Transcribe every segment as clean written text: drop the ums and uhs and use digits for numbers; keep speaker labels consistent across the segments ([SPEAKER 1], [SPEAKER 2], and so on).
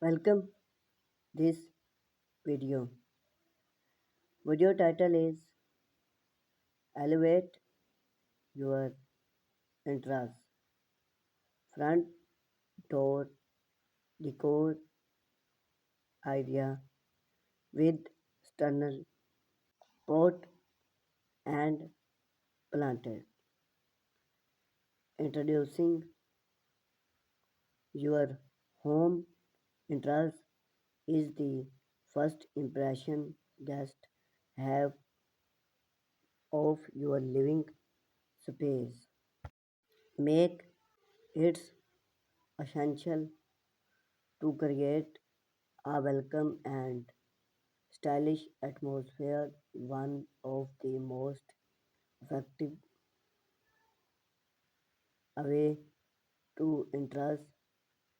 [SPEAKER 1] Welcome this video. Video title is Elevate Your Entrance Front Door Decor Idea with Sternal Pot and Planted. Introducing your home entrance is the first impression guests have of your living space. Make it essential to create a welcome and stylish atmosphere. One of the most effective way to entrance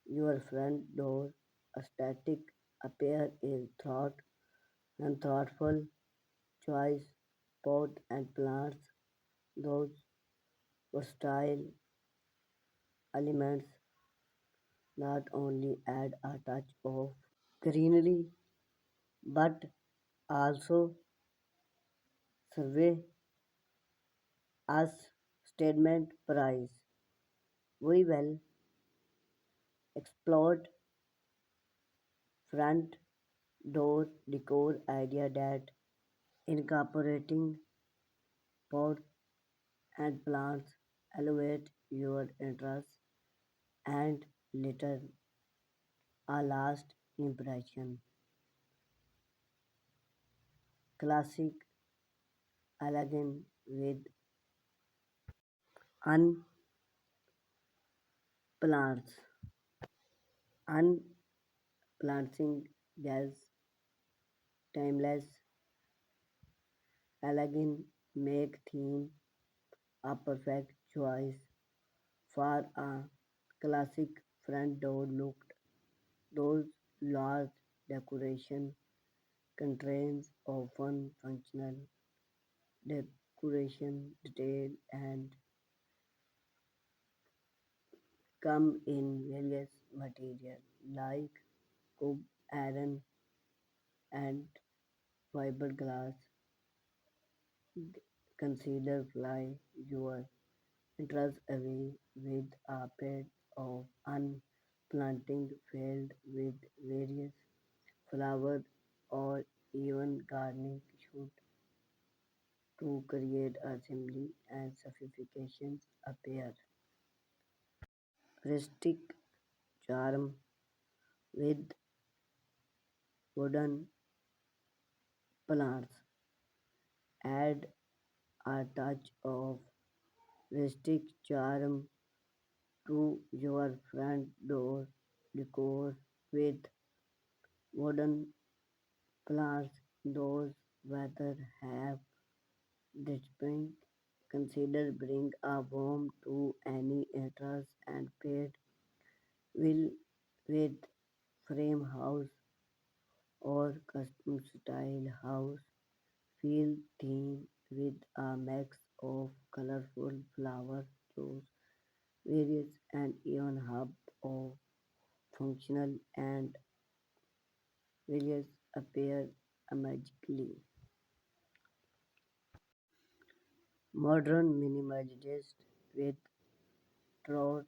[SPEAKER 1] your front door aesthetic appear is thought and thoughtful choice pot and plants. Those versatile elements not only add a touch of greenery but also serve as statement price. We will explore front door decor idea that incorporating pots and plants elevate your interest and later a last impression. Classic elegant with unplants, unplanting gas, timeless, elegant make theme a perfect choice for a classic front door look. Those large decoration contains often functional decoration detail and come in various materials like wood, iron, and fiberglass. Consider fly your interest away with a bed of unplanting filled with various flowers or even gardening should to create assembly and sophistication appear. Rustic charm with wooden plants. Add a touch of rustic charm to your front door decor with wooden plants. Those whether have distinct consider bring a warmth to any entrance and paid will with frame house or custom style house feel theme with a mix of colorful flower choose various and even hub of functional and various appear magically. Modern minimalist with throat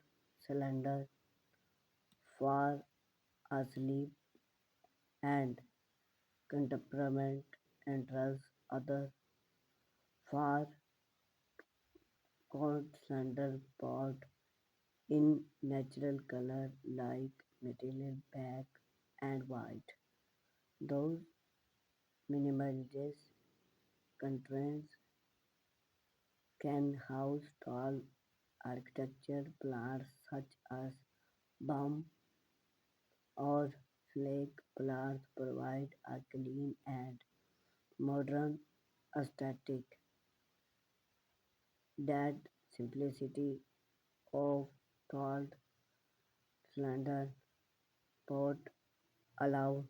[SPEAKER 1] cylinder for asleep and contemporary entrance other for cold slender pot in natural color like material black and white. Those minimalist containers can house tall architecture plants such as balm or flake plants provide a clean and modern aesthetic that simplicity of tall slender pot allow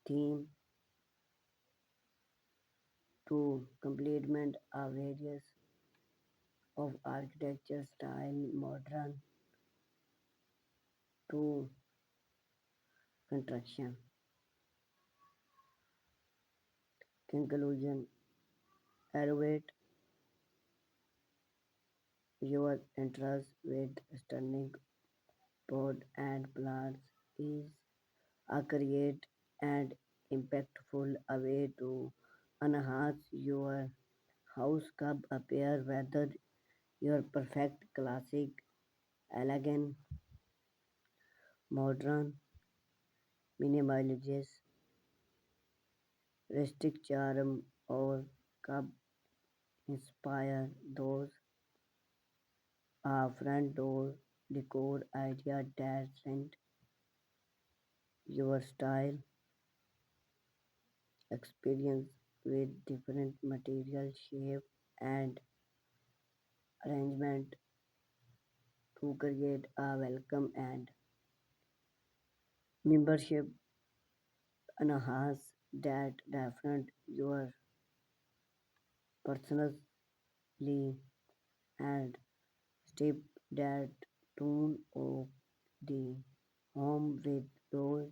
[SPEAKER 1] theme to complement a various of architecture style modern to contraction. Conclusion: elevate your interest with stunning pot and plants is a create and impactful a way to enhance your house cup appear whether your perfect classic, elegant, modern, minimalist, rustic charm or cup inspire those front door decor idea that scent your style experience with different material shape and arrangement to create a welcome and membership enhance that different your personally and step that tone of the home with those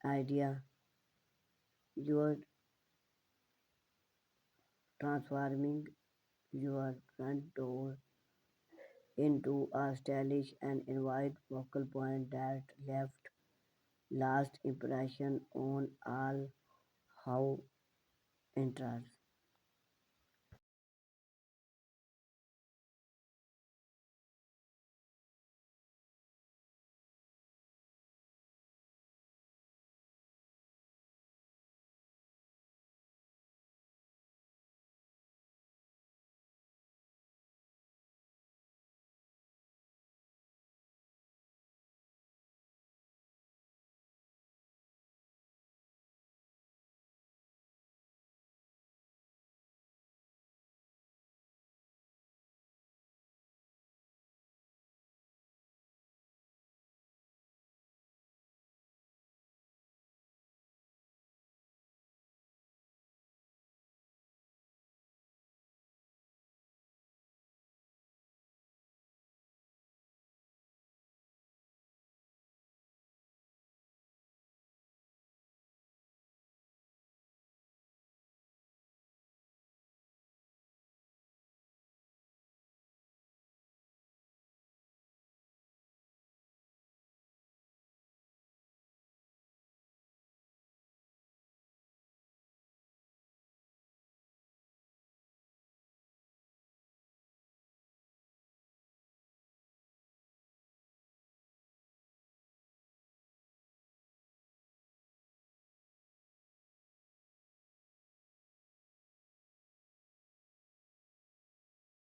[SPEAKER 1] idea you're transforming your front door into a stylish and invite focal point that left last impression on all how enters.